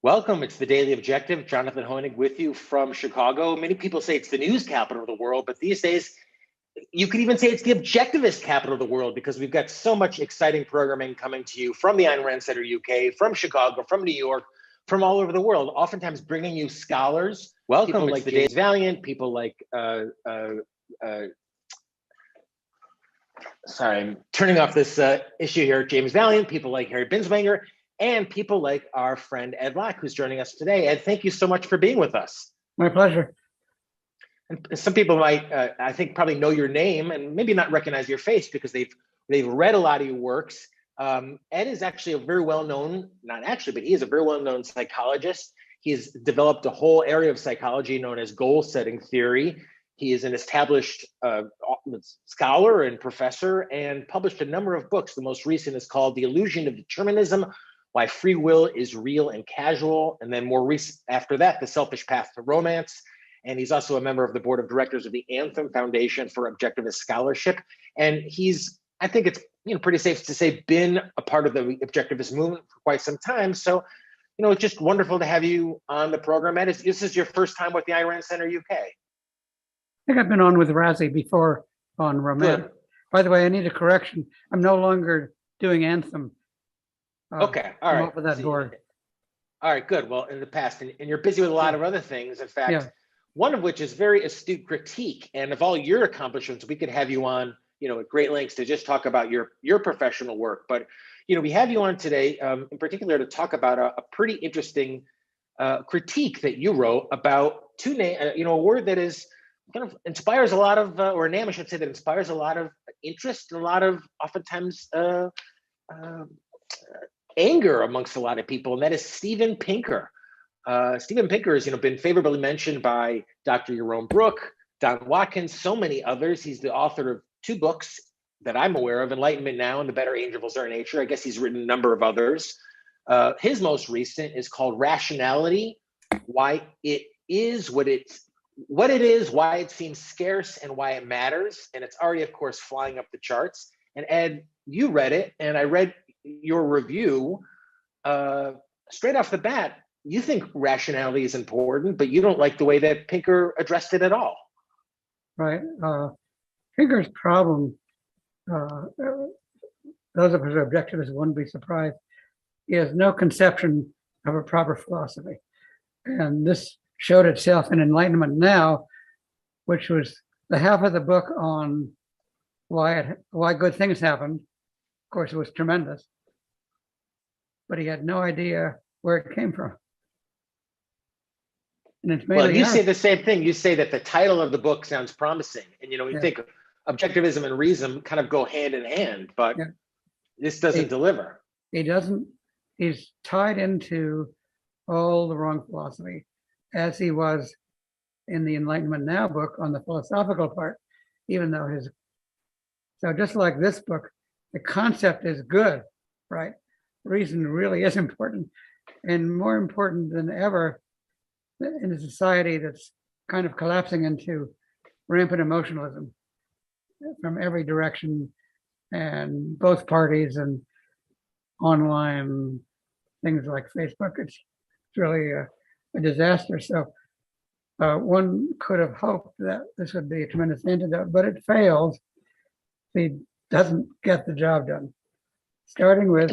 Welcome. It's the Daily Objective. Jonathan Hoenig with you from Chicago. Many people say it's the news capital of the world, but these days, you could even say it's the objectivist capital of the world because we've got so much exciting programming coming to you from the Ayn Rand Center UK, from Chicago, from New York, from all over the world, oftentimes bringing you scholars. Welcome. People like James Valiant, people like, sorry, I'm turning off this issue here. James Valiant, people like Harry Binswanger, and people like our friend Ed Locke, who's joining us today. Ed, thank you so much for being with us. My pleasure. And some people might, I think, probably know your name and maybe not recognize your face because they've read a lot of your works. Ed is actually a very well-known, not actually, but he is a very well-known psychologist. He has developed a whole area of psychology known as goal-setting theory. He is an established scholar and professor and published a number of books. The most recent is called The Illusion of Determinism: Why Free Will is Real and Casual. And then more recent after that, The Selfish Path to Romance. And he's also a member of the board of directors of the Anthem Foundation for Objectivist Scholarship. And he's, I think it's pretty safe to say, been a part of the Objectivist movement for quite some time. So, it's just wonderful to have you on the program. Ed, this is your first time with the Ayn Rand Center UK. I think I've been on with Razzie before on Romance. By the way, I need a correction. I'm no longer doing Anthem. Okay, all right. I'm off of that board. All right, good. Well, in the past, and you're busy with a lot of other things. In fact, one of which is very astute critique. And of all your accomplishments, we could have you on, at great lengths to just talk about your professional work. But, we have you on today, in particular, to talk about a pretty interesting critique that you wrote about a word that is kind of inspires a lot of, or a name, I should say, that inspires a lot of interest and a lot of oftentimes anger amongst a lot of people, and that is Steven Pinker. Steven Pinker has been favorably mentioned by Dr. Jerome Brook, Don Watkins, so many others. He's the author of 2 books that I'm aware of, Enlightenment Now and The Better Angels Are Nature. I guess he's written a number of others. His most recent is called Rationality: Why It Is What It Is, Why It Seems Scarce, and Why It Matters. And it's already, of course, flying up the charts. And Ed, you read it, and I read your review. Straight off the bat, you think rationality is important, but you don't like the way that Pinker addressed it at all. Right. Pinker's problem, those of us who are objectivists wouldn't be surprised, he has no conception of a proper philosophy. And this showed itself in Enlightenment Now, which was the half of the book on why good things happen. Of course, it was tremendous, but he had no idea where it came from. And it's well, you say the same thing. You say that the title of the book sounds promising, and you think objectivism and reason kind of go hand in hand, but this doesn't deliver. He doesn't. He's tied into all the wrong philosophy, as he was in the Enlightenment Now book on the philosophical part, even though so just like this book, the concept is good, right? Reason really is important, and more important than ever in a society that's kind of collapsing into rampant emotionalism from every direction, and both parties and online things like Facebook. It's really a disaster. So one could have hoped that this would be a tremendous antidote, but it fails. He doesn't get the job done. Starting with,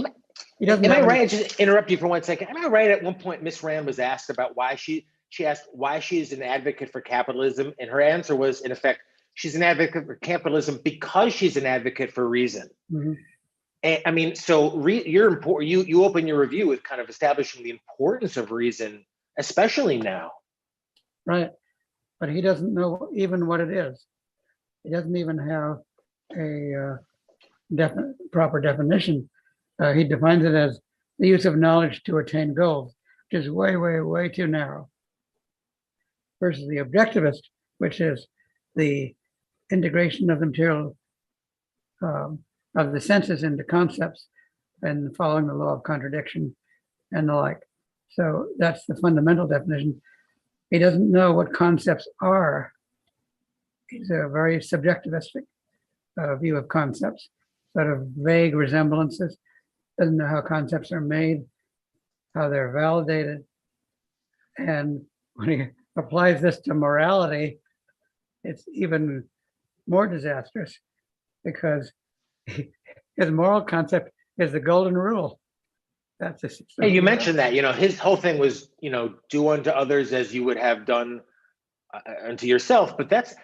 he doesn't. Am I right? Just interrupt you for 1 second. Am I right? At one point, Miss Rand was asked about why she asked why she's an advocate for capitalism, and her answer was, in effect, she's an advocate for capitalism because she's an advocate for reason. Mm-hmm. And I mean, so you open your review with kind of establishing the importance of reason, especially now. Right, but he doesn't know even what it is. He doesn't even have a proper definition. He defines it as the use of knowledge to attain goals, which is way, way, way too narrow. Versus the objectivist, which is the integration of the material of the senses into concepts and following the law of contradiction and the like. So that's the fundamental definition. He doesn't know what concepts are. He's a very subjectivistic view of concepts, sort of vague resemblances, doesn't know how concepts are made, how they're validated, And when he applies this to morality, it's even more disastrous because his moral concept is the golden rule. That's a Hey, you mentioned that, his whole thing was, do unto others as you would have done unto yourself. But that's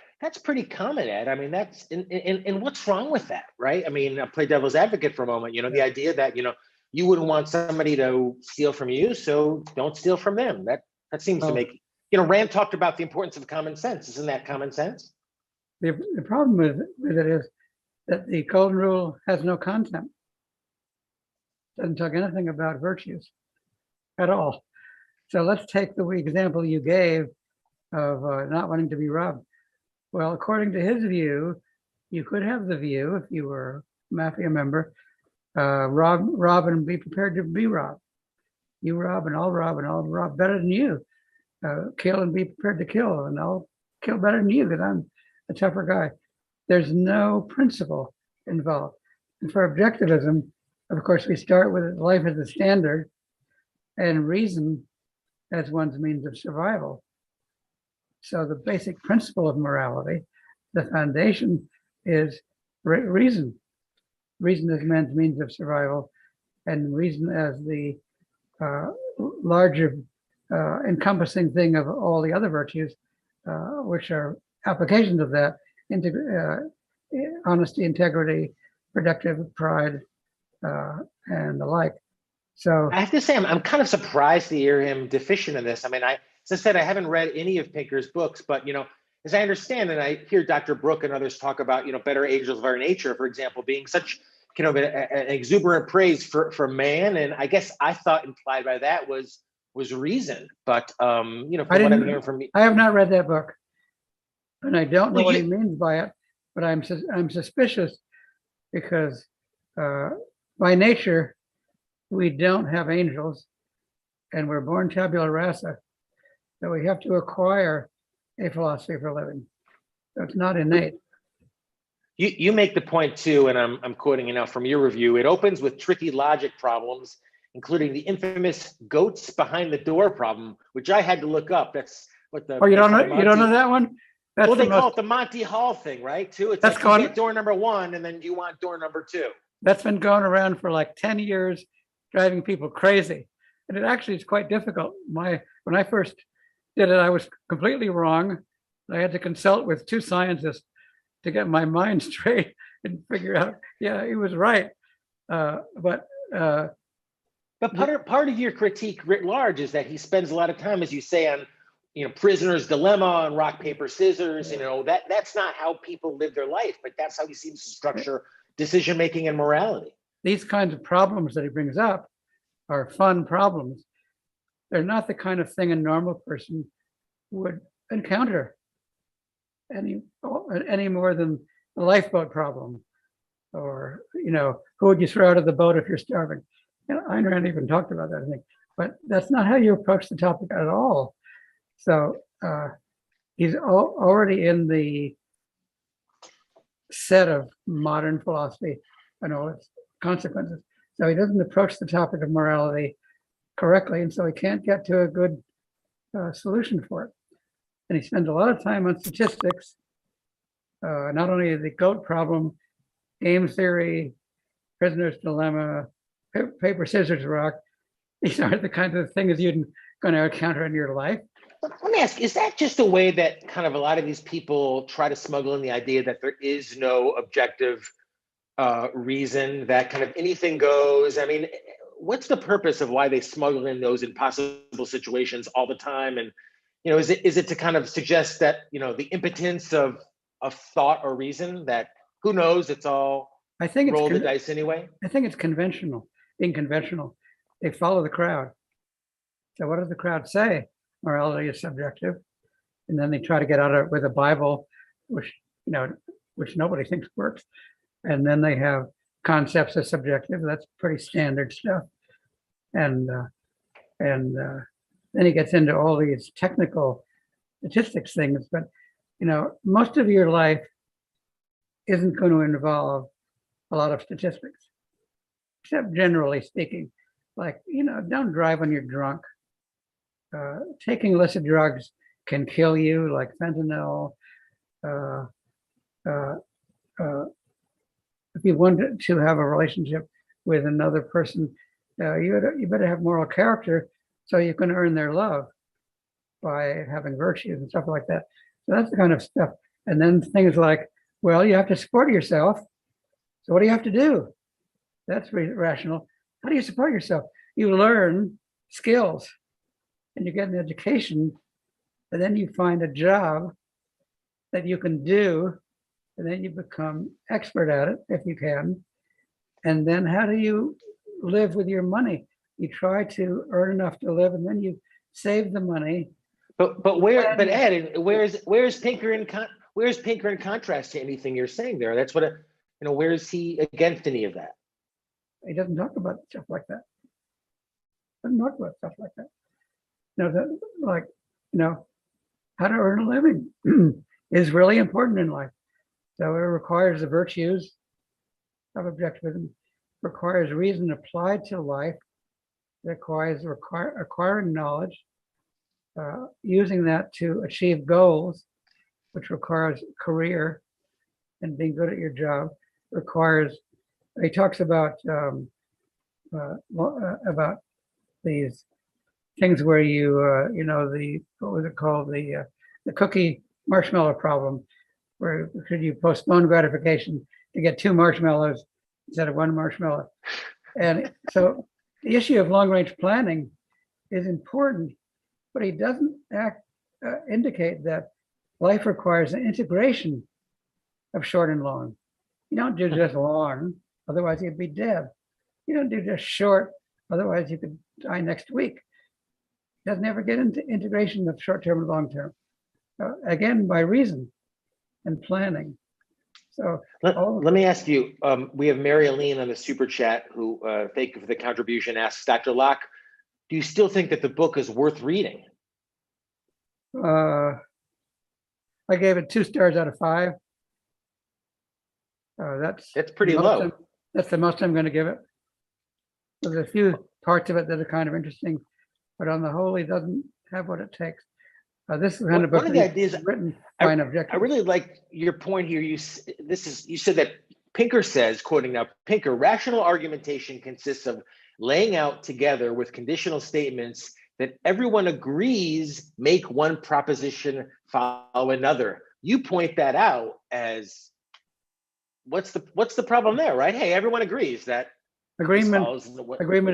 pretty common, Ed. I mean, that's and what's wrong with that, right? I mean, I'll play devil's advocate for a moment. The idea that you wouldn't want somebody to steal from you, so don't steal from them. That seems to make Rand talked about the importance of common sense. Isn't that common sense? The problem with it is that the golden rule has no content. Doesn't talk anything about virtues at all. So let's take the example you gave of not wanting to be robbed. Well, according to his view, you could have the view, if you were a mafia member, rob and be prepared to be robbed. You rob and I'll rob better than you. Kill and be prepared to kill, and I'll kill better than you because I'm a tougher guy. There's no principle involved. And for objectivism, of course, we start with life as a standard and reason as one's means of survival. So the basic principle of morality, the foundation, is reason. Reason as man's means of survival, and reason as the larger encompassing thing of all the other virtues, which are applications of that, honesty, integrity, productive pride, and the like. So I have to say, I'm kind of surprised to hear him deficient in this. I mean, as I said, I haven't read any of Pinker's books, but as I understand, and I hear Dr. Brooke and others talk about, better angels of our nature, for example, being such an exuberant praise for man, and I guess I thought implied by that was reason. But from what I'm hearing from I have not read that book, and I don't know what he means by it. But I'm suspicious because by nature we don't have angels, and we're born tabula rasa, so we have to acquire a philosophy for a living. So it's not innate. You make the point too, and I'm quoting you now from your review. It opens with tricky logic problems, including the infamous goats behind the door problem, which I had to look up. That's what the you don't know that one? That's they call it the Monty Hall thing, right? Too. It's like you get door number 1, and then you want door number 2. That's been going around for like 10 years, driving people crazy, and it actually is quite difficult. When I first did it, I was completely wrong. I had to consult with 2 scientists to get my mind straight and figure out, he was right. But part of your critique writ large is that he spends a lot of time, as you say, on prisoner's dilemma and rock, paper, scissors. That's not how people live their life, but that's how he seems to structure decision making and morality. These kinds of problems that he brings up are fun problems. They're not the kind of thing a normal person would encounter any more than the lifeboat problem, or who would you throw out of the boat if you're starving? Ayn Rand even talked about that, I think, but that's not how you approach the topic at all. So he's already in the set of modern philosophy and all its consequences. So he doesn't approach the topic of morality correctly, and so he can't get to a good solution for it. And he spends a lot of time on statistics, not only the goat problem, game theory, prisoner's dilemma, paper, scissors, rock. These aren't the kinds of things you're going to encounter in your life. Let me ask, is that just a way that kind of a lot of these people try to smuggle in the idea that there is no objective reason, that kind of anything goes? I mean, what's the purpose of why they smuggle in those impossible situations all the time? And is it to kind of suggest that the impotence of thought or reason, that who knows, it's all roll the dice anyway? I think it's conventional, being conventional. They follow the crowd. So what does the crowd say? Morality is subjective, and then they try to get out of it with a Bible, which nobody thinks works. And then they have concepts as subjective. That's pretty standard stuff. And then he gets into all these technical statistics things. But most of your life isn't going to involve a lot of statistics, except generally speaking. Like don't drive when you're drunk. taking illicit drugs can kill you, like fentanyl. Uh, uh, uh, if you want to have a relationship with another person, you better have moral character so you can earn their love by having virtues and stuff like that. So that's the kind of stuff. And then things like, well, you have to support yourself. So what do you have to do? That's rational. How do you support yourself? You learn skills and you get an education, and then you find a job that you can do, and then you become expert at it if you can. And then how do you live with your money? You try to earn enough to live, and then you save the money. But Ed, where's Pinker in contrast to anything you're saying there? That's what where is he against any of that? He doesn't talk about stuff like that. Doesn't talk about stuff like that. How to earn a living is really important in life. So it requires the virtues of objectivism, requires reason applied to life, requires acquiring knowledge, using that to achieve goals, which requires career and being good at your job, he talks about these things where you, what was it called? The cookie marshmallow problem, where could you postpone gratification to get 2 marshmallows instead of 1 marshmallow? And so the issue of long-range planning is important, but he doesn't indicate that life requires an integration of short and long. You don't do just long, otherwise you'd be dead. You don't do just short, otherwise you could die next week. It doesn't ever get into integration of short-term and long-term. Again, by reason and planning. So let me ask you, we have Mary Aline on the super chat who, thank you for the contribution, asks Dr. Locke, do you still think that the book is worth reading? I gave it 2 stars out of 5. That's pretty low. That's the most I'm going to give it. There's a few parts of it that are kind of interesting, but on the whole, he doesn't have what it takes. This is kind of one of the ideas written by an objectivist. I really like your point here. You said that Pinker says, quoting now, Pinker, rational argumentation consists of laying out together with conditional statements that everyone agrees make one proposition follow another. You point that out as what's the problem there, right? Hey, everyone agrees that agreement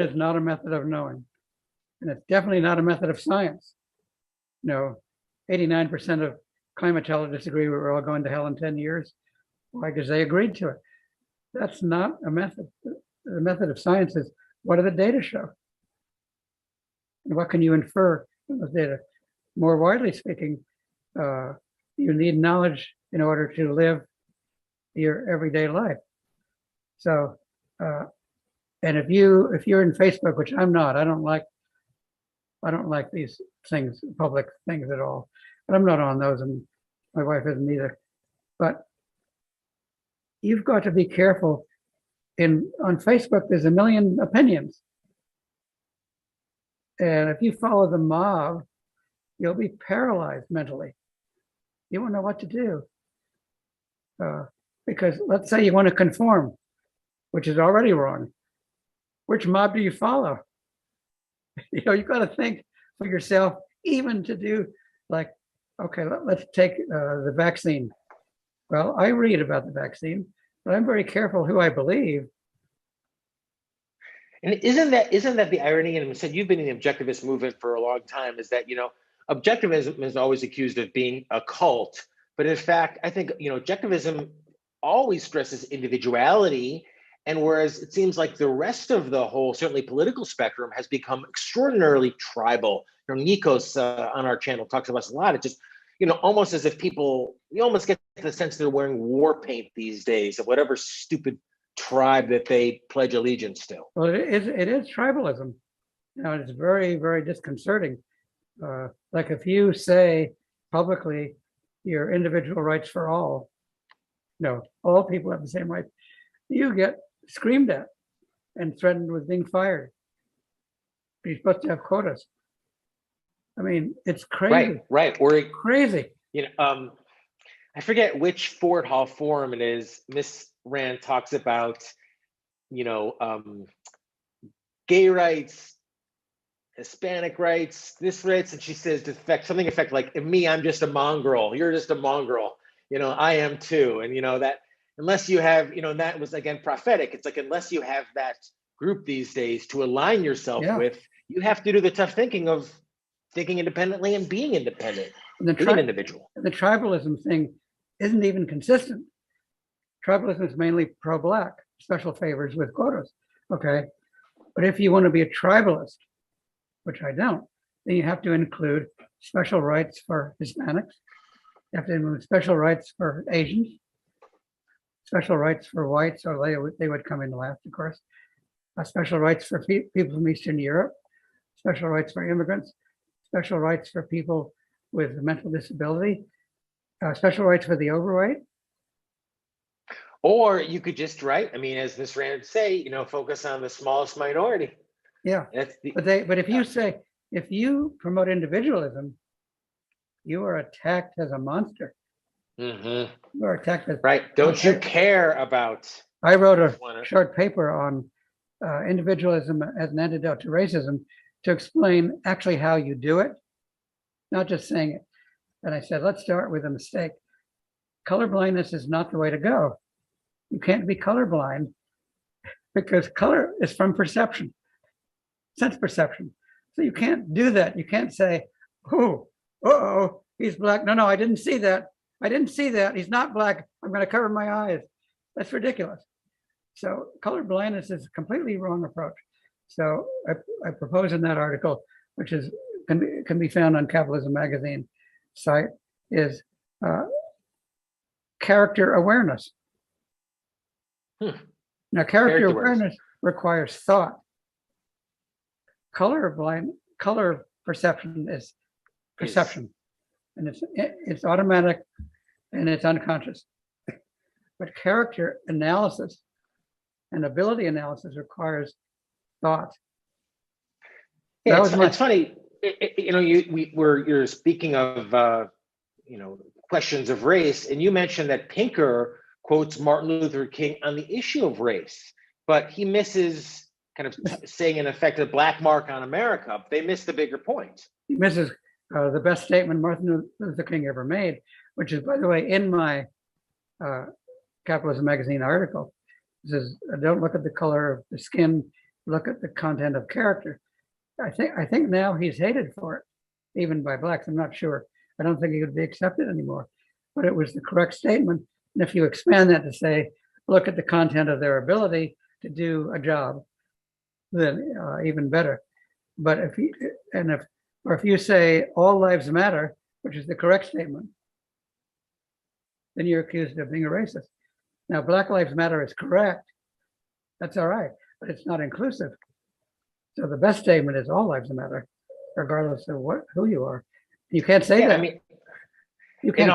is not a method of knowing, and it's definitely not a method of science. 89% of climatologists disagree we're all going to hell in 10 years. Why? Because they agreed to it. That's not a method. The method of science is, what do the data show? And what can you infer from those data? More widely speaking, you need knowledge in order to live your everyday life. So, and if you're in Facebook, which I'm not, I don't like these things, public things at all. But I'm not on those, and my wife isn't either. But you've got to be careful. On Facebook, there's a million opinions. And if you follow the mob, you'll be paralyzed mentally. You won't know what to do. Because let's say you want to conform, which is already wrong. Which mob do you follow? You've got to think for yourself, even to do like, okay, let's take the vaccine. Well, I read about the vaccine, but I'm very careful who I believe. And isn't that the irony? And said you've been in the objectivist movement for a long time. Is that objectivism is always accused of being a cult, but in fact, I think objectivism always stresses individuality. And whereas it seems like the rest of the whole, certainly political spectrum, has become extraordinarily tribal. Nikos on our channel talks about us a lot. It's just, almost as if you almost get the sense they're wearing war paint these days of whatever stupid tribe that they pledge allegiance to. Well, it is tribalism. It's very, very disconcerting. Like if you say publicly your individual rights for all, all people have the same rights, you get screamed at and threatened with being fired. You're supposed to have quotas. I mean, it's crazy. Right. Or, Crazy. I forget which Fort Hall forum it is. Miss Rand talks about, gay rights, Hispanic rights, this rights, and she says something effect like, in me, I'm just a mongrel. You're just a mongrel. I am too. And that unless you have, and that was again prophetic. It's like unless you have that group these days to align yourself with, you have to do the tough thinking of thinking independently and being independent, being an individual. The tribalism thing isn't even consistent. Tribalism is mainly pro-Black, special favors with quotas. Okay. But if you want to be a tribalist, which I don't, then you have to include special rights for Hispanics. You have to include special rights for Asians, special rights for whites, or they would come in last, of course. Special rights for people from Eastern Europe, special rights for immigrants, special rights for people with mental disability, special rights for the overweight. Or you could just as Ms. Rand would say, focus on the smallest minority. Yeah, but if you promote individualism, you are attacked as a monster. Mm-hmm. You are attacked as Don't you care about? I wrote a short paper on individualism as an antidote to racism to explain actually how you do it, not just saying it. And I said, let's start with a mistake. Colorblindness is not the way to go. You can't be colorblind because color is from perception. Sense perception. So you can't do that. You can't say, he's Black. No, I didn't see that. He's not Black. I'm going to cover my eyes. That's ridiculous. So colorblindness is a completely wrong approach. So I propose in that article, which can be found on Capitalism Magazine site, is character awareness. Now, character awareness requires thought. Color perception is perception, and it's automatic and it's unconscious. But character analysis and ability analysis requires thought. Yeah, it's funny. You're speaking of questions of race, and you mentioned that Pinker quotes Martin Luther King on the issue of race, but he misses kind of saying in effect a black mark on America. They miss the bigger point. He misses the best statement Martin Luther King ever made, which is, by the way, in my Capitalism Magazine article. It says, "Don't look at the color of the skin, look at the content of character." I think now he's hated for it, even by Blacks. I'm not sure. I don't think he would be accepted anymore. But it was the correct statement. And if you expand that to say, look at the content of their ability to do a job, then even better. But if you say all lives matter, which is the correct statement, then you're accused of being a racist. Now, Black Lives Matter is correct. That's all right, but it's not inclusive. So the best statement is all lives matter, regardless of who you are. You can't say that. I mean, you can't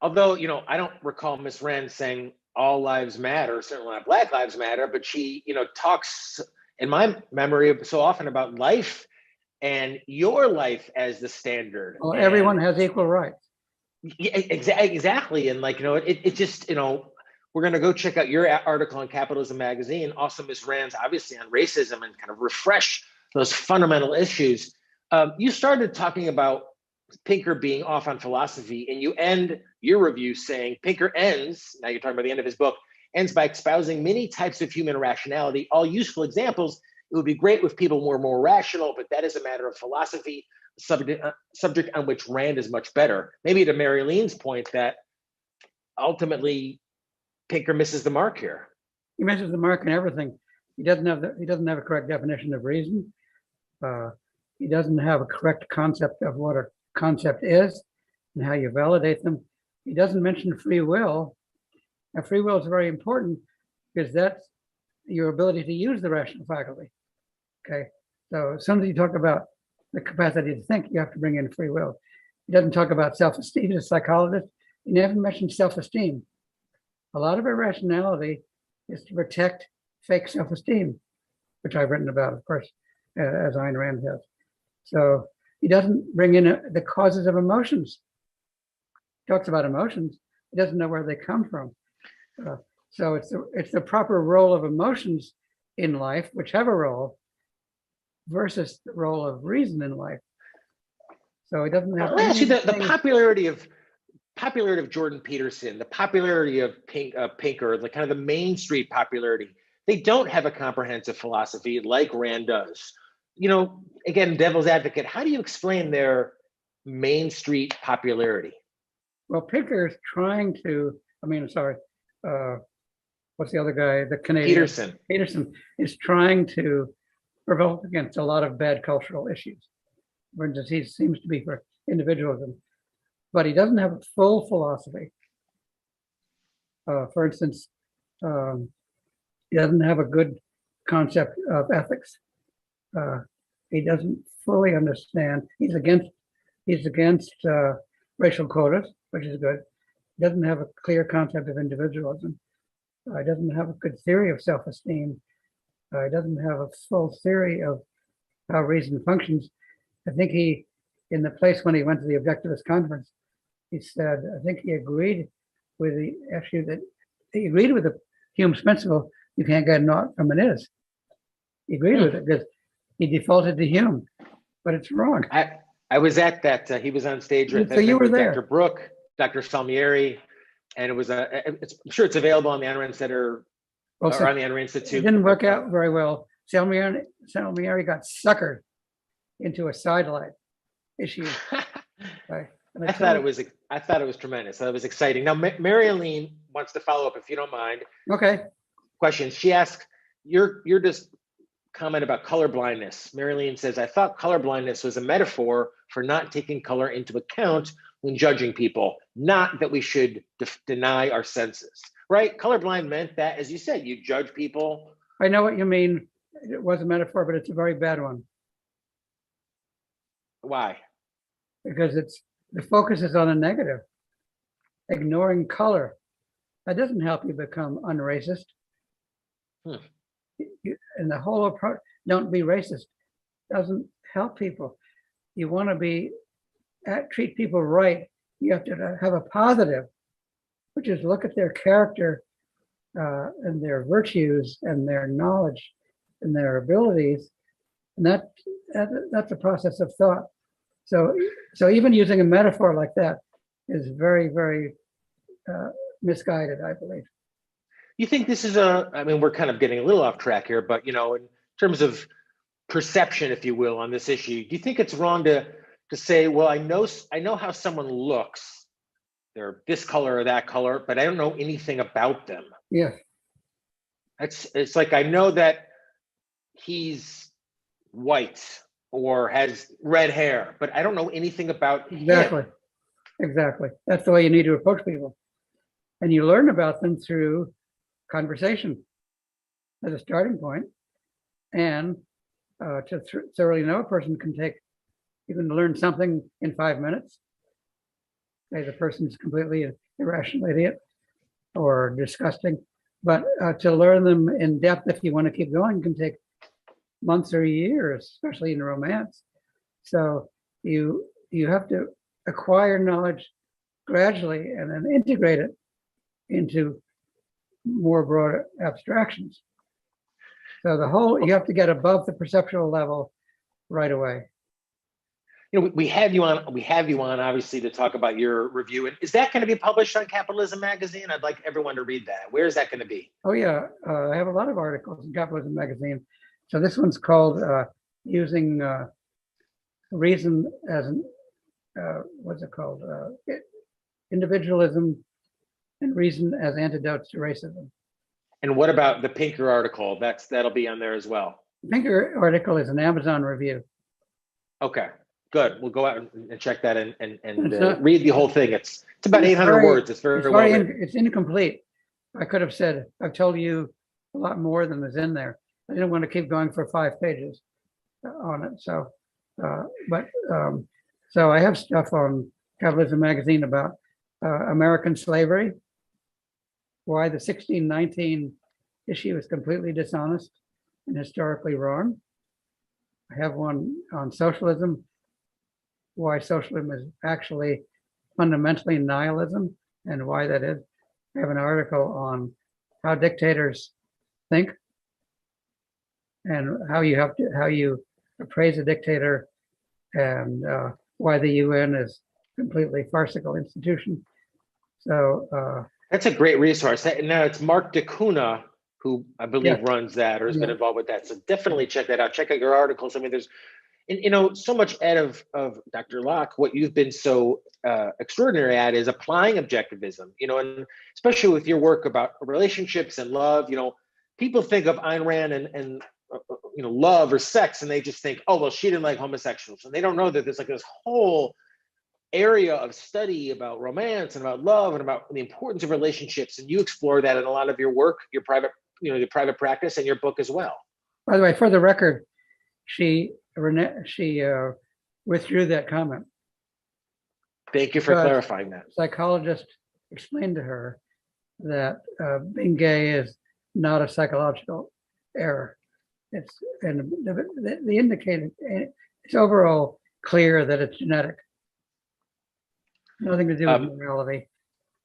although I don't recall Ms. Rand saying all lives matter, certainly not Black Lives Matter, but she, talks in my memory so often about life and your life as the standard. Well, everyone has equal rights. Yeah, exactly. And it just, we're going to go check out your article on Capitalism Magazine. Also, Ms. Rand's obviously on racism and kind of refresh those fundamental issues. You started talking about Pinker being off on philosophy, and you end your review saying Pinker ends, now you're talking about the end of his book, ends by espousing many types of human rationality, all useful examples. It would be great if people were more rational, but that is a matter of philosophy, subject on which Rand is much better. Maybe to Mary Lean's point that ultimately Pinker misses the mark here. He misses the mark in everything. He doesn't have a correct definition of reason. He doesn't have a correct concept of what a concept is and how you validate them. He doesn't mention free will. Now, free will is very important because that's your ability to use the rational faculty. Okay, so as soon as you talk about the capacity to think, you have to bring in free will. He doesn't talk about self-esteem. He's a psychologist. He never mentions self-esteem. A lot of irrationality is to protect fake self-esteem, which I've written about, of course, as Ayn Rand has. So he doesn't bring in the causes of emotions. He talks about emotions. He doesn't know where they come from. So it's the proper role of emotions in life, which have a role, versus the role of reason in life. So he doesn't have. Well, actually, the popularity of Jordan Peterson, the popularity of Pinker, the kind of the Main Street popularity, they don't have a comprehensive philosophy like Rand does. You know, again, devil's advocate, how do you explain their Main Street popularity? Well, Pinker is trying to, what's the other guy? The Canadian. Peterson. Peterson is trying to revolt against a lot of bad cultural issues. For instance, he seems to be for individualism, but he doesn't have a full philosophy. For instance, he doesn't have a good concept of ethics. He doesn't fully understand. He's against racial quotas, which is good. He doesn't have a clear concept of individualism. He doesn't have a good theory of self-esteem. He doesn't have a full theory of how reason functions. I think in the place when he went to the Objectivist conference, he said, I think he agreed with the issue that he agreed with the Hume's principle, you can't get an ought from an is. He agreed with it because he defaulted to Hume, but it's wrong. I was at that. He was on stage with, so you were there. Dr. Brooke, Dr. Salmieri, and it was I'm sure it's available on the Ayn Rand Center or on the Ayn Rand Institute. It didn't work out very well. Salmieri got suckered into a sidelight issue. I thought it was tremendous. That was exciting. Now, Mary-Aline wants to follow up, if you don't mind. Okay. Questions. She asks, you're just comment about color blindness. Mary-Aline says, I thought color blindness was a metaphor for not taking color into account when judging people, not that we should deny our senses, right? Colorblind meant that, as you said, you judge people. I know what you mean. It was a metaphor, but it's a very bad one. Why? Because the focus is on a negative, ignoring color. That doesn't help you become unracist. And the whole approach, don't be racist, doesn't help people. You want to treat people right. You have to have a positive, which is look at their character and their virtues and their knowledge and their abilities. And that's a process of thought. So even using a metaphor like that is very, very misguided, I believe. You think this is we're kind of getting a little off track here, but in terms of perception, if you will, on this issue, do you think it's wrong to say, well, I know how someone looks, they're this color or that color, but I don't know anything about them? Yeah. It's like, I know that he's white or has red hair, but I don't know anything about him. Exactly. That's the way you need to approach people. And you learn about them through conversation as a starting point. And to thoroughly know a person you can learn something in 5 minutes. Say the person's completely an irrational idiot or disgusting. But to learn them in depth, if you want to keep going, can take months or years, especially in romance. So you have to acquire knowledge gradually and then integrate it into more broad abstractions. So you have to get above the perceptual level right away. We have you on obviously to talk about your review. And is that going to be published on Capitalism Magazine? I'd like everyone to read that. Where is that going to be? Oh yeah, I have a lot of articles in Capitalism Magazine. So this one's called Using Reason as what's it called? Individualism and Reason as Antidotes to Racism. And what about the Pinker article? That'll be on there as well. The Pinker article is an Amazon review. Okay, good. We'll go out and check that and read the whole thing. It's about 800 words. It's very well written. It's incomplete. I could have said, I've told you a lot more than is in there. I didn't want to keep going for 5 pages on it. So, so I have stuff on Capitalism Magazine about American slavery, why the 1619 issue is completely dishonest and historically wrong. I have one on socialism, why socialism is actually fundamentally nihilism and why that is. I have an article on how dictators think and how you appraise a dictator, and why the UN is completely farcical institution. So that's a great resource. Now it's Mark DeCuna who I believe yeah, runs that or has been involved with that. So definitely check that out. Check out your articles. I mean, there's, and so much, Ed, of Dr. Locke, what you've been so extraordinary at is applying objectivism, and especially with your work about relationships and love. People think of Ayn Rand and love or sex, and they just think, oh, well, she didn't like homosexuals. And they don't know that there's like this whole area of study about romance and about love and about the importance of relationships. And you explore that in a lot of your work, your private practice, and your book as well. By the way, for the record, she withdrew that comment. Thank you for clarifying that. Psychologist explained to her that being gay is not a psychological error. It's and the indicated, it's overall clear that it's genetic. Nothing to do with morality.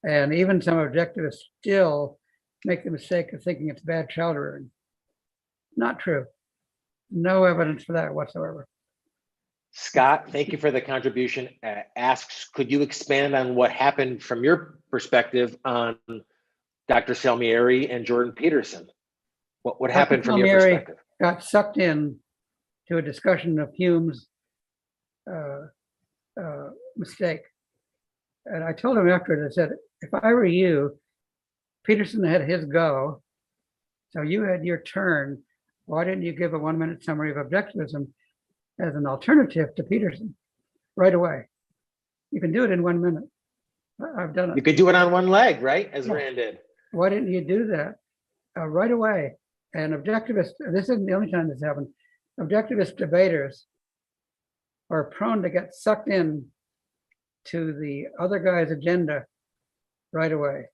And even some objectivists still make the mistake of thinking it's bad child rearing. Not true. No evidence for that whatsoever. Scott, thank you for the contribution. Asks, could you expand on what happened from your perspective on Dr. Salmieri and Jordan Peterson? What happened from your perspective? Got sucked in to a discussion of Hume's mistake. And I told him after it, I said, if I were you, Peterson had his go, so you had your turn. Why didn't you give a 1-minute summary of objectivism as an alternative to Peterson right away? You can do it in 1 minute. I've done it. You could do it on one leg, right? As Rand did. Why didn't you do that right away? And objectivists, this isn't the only time this happened, objectivist debaters are prone to get sucked in to the other guy's agenda right away.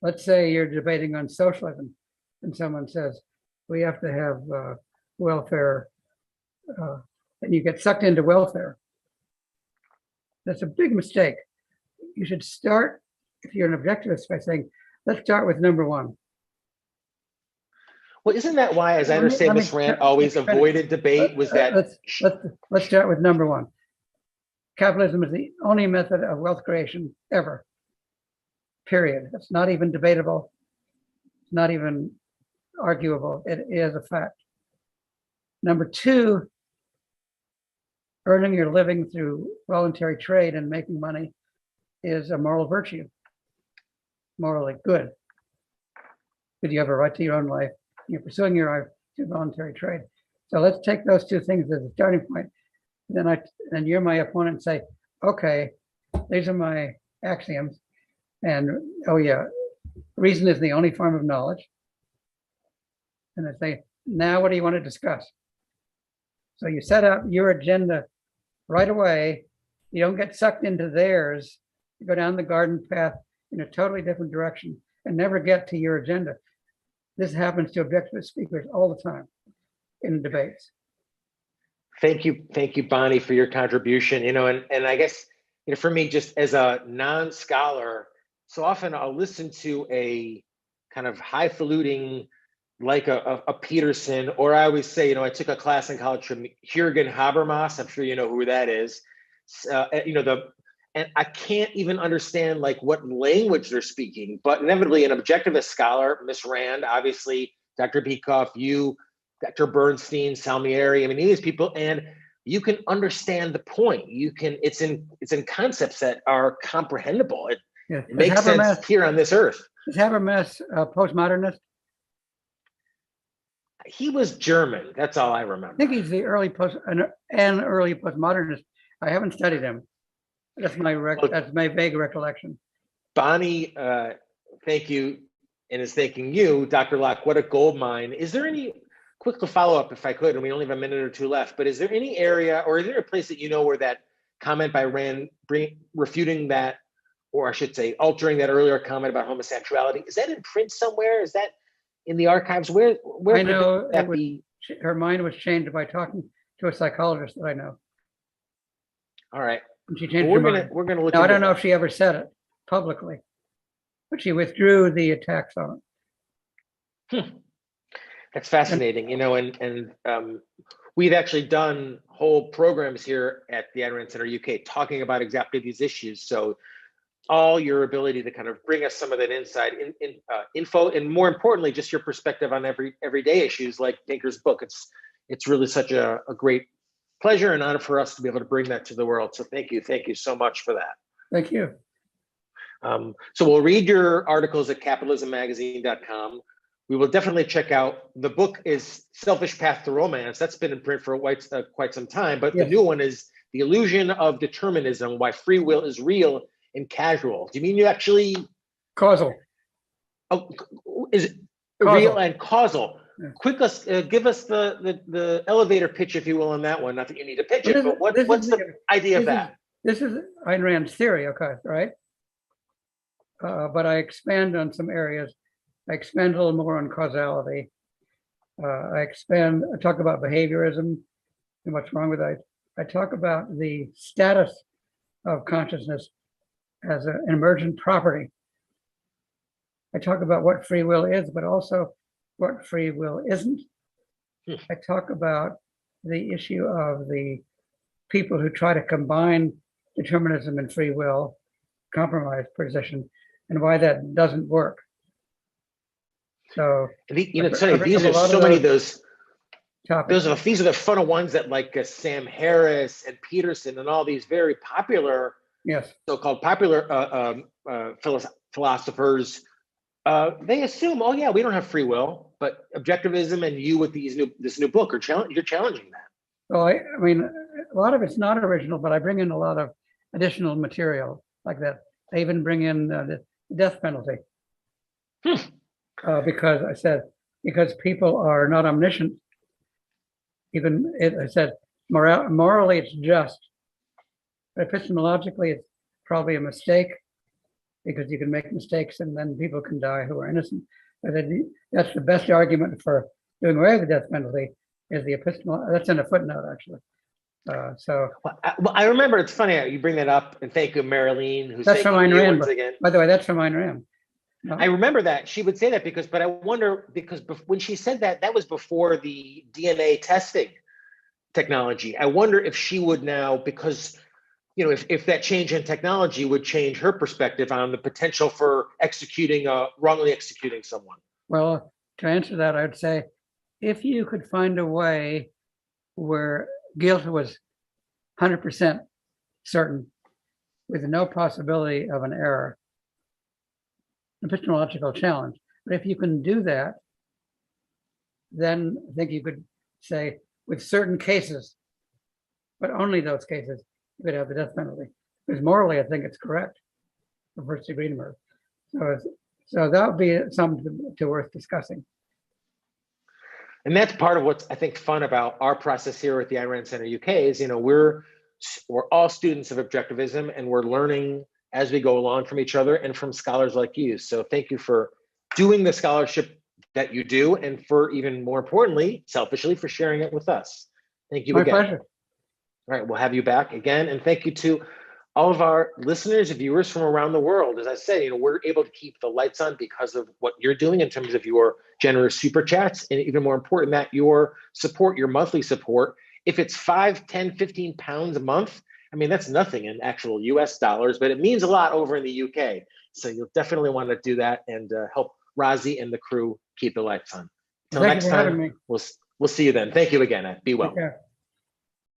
Let's say you're debating on socialism and someone says, we have to have welfare, and you get sucked into welfare. That's a big mistake. You should start, if you're an objectivist, by saying, let's start with number one. Well, isn't that why, as I understand, Ms. Rand always avoided debate, was that... Let's start with number one. Capitalism is the only method of wealth creation ever, period. It's not even debatable. It's not even arguable. It is a fact. Number two, earning your living through voluntary trade and making money is a moral virtue, morally good. But you have a right to your own life. You're pursuing your right to voluntary trade. So let's take those two things as a starting point. Then you're my opponent and say, okay, these are my axioms. And oh yeah, reason is the only form of knowledge. And I say, now what do you want to discuss? So you set out your agenda right away. You don't get sucked into theirs. You go down the garden path in a totally different direction and never get to your agenda. This happens to objective speakers all the time in debates. Thank you, Bonnie, for your contribution. And I guess for me, just as a non-scholar, so often I'll listen to a kind of highfalutin, like a Peterson, or I always say, I took a class in college from Jürgen Habermas. I'm sure you know who that is. And I can't even understand like what language they're speaking, but inevitably an objectivist scholar, Miss Rand, obviously, Dr. Bekoff, you, Dr. Bernstein, Salmieri, I mean, these people, and you can understand the point. It's in concepts that are comprehensible. It makes sense here on this earth. Is Habermas a postmodernist? He was German. That's all I remember. I think he's the early postmodernist. I haven't studied him. That's my vague recollection. Bonnie, thank you, and is thanking you, Dr. Locke. What a gold mine. Is there any quick follow-up, if I could, and we only have a minute or two left, but is there any area, or is there a place that where that comment by Rand refuting that, or I should say, altering that earlier comment about homosexuality, is that in print somewhere? Is that in the archives? Where I know that her mind was changed by talking to a psychologist that I know. All right. And she changed Well, her mind. we're gonna look Now, I into don't know that. if she ever said it publicly, but she withdrew the attacks on it. That's fascinating, and we've actually done whole programs here at the Ayn Rand Center UK talking about exactly these issues. So all your ability to kind of bring us some of that inside info, and more importantly, just your perspective on everyday issues like Tinker's book. It's really such a great pleasure and honor for us to be able to bring that to the world. So thank you so much for that. Thank you. So we'll read your articles at capitalismmagazine.com. We will definitely check out, the book is Selfish Path to Romance. That's been in print for quite some time, but Yes. The new one is The Illusion of Determinism, Why Free Will is Real and Casual. Do you mean you actually? Causal. Oh, is it Causal. real and causal? Yeah. Quick, give us the elevator pitch, if you will, on that one. Not that you need to pitch it, but what's the idea of that? This is Ayn Rand's theory, okay, right? But I expand on some areas. I expand a little more on causality. I talk about behaviorism and what's wrong with it. I talk about the status of consciousness as an emergent property. I talk about what free will is, but also what free will isn't. I talk about the issue of the people who try to combine determinism and free will, compromise position, and why that doesn't work. So, these are so many of those topics. These are the fun ones that like Sam Harris and Peterson and all these very popular, yes, so-called popular philosophers. They assume, oh yeah, we don't have free will, but objectivism and you with this new book you're challenging that. Well, I mean, a lot of it's not original, but I bring in a lot of additional material like that. I even bring in the death penalty. Because people are not omniscient. I said, morally it's just, but epistemologically it's probably a mistake, because you can make mistakes and then people can die who are innocent. That's the best argument for doing away with the death penalty, is the epistemological. That's in a footnote, actually. I remember, it's funny you bring that up, and thank you, Marilyn, that's from Ayn Rand. By the way, that's from Ayn Rand. No. I remember that she would say that but I wonder, because when she said that was before the DNA testing technology. I wonder if she would now, because if that change in technology would change her perspective on the potential for wrongly executing someone. Well, to answer that, I'd say, if you could find a way where guilt was 100% certain, with no possibility of an error, epistemological challenge. But if you can do that, then I think you could say, with certain cases, but only those cases, you could have the death penalty. Because morally, I think it's correct for first degree murder. So that would be something to worth discussing. And that's part of what's, I think, fun about our process here at the Ayn Rand Center UK is, we're all students of objectivism, and we're learning as we go along from each other and from scholars like you. So thank you for doing the scholarship that you do, and for, even more importantly, selfishly, for sharing it with us. Thank you again. My pleasure. All right, we'll have you back again. And thank you to all of our listeners and viewers from around the world. As I said, we're able to keep the lights on because of what you're doing in terms of your generous super chats, and even more important, that your support, your monthly support. If it's 5, 10, 15 pounds a month, I mean, that's nothing in actual US dollars, but it means a lot over in the UK. So you'll definitely want to do that and help Razi and the crew keep the lights on. Until next time, we'll see you then. Thank you again. Be well.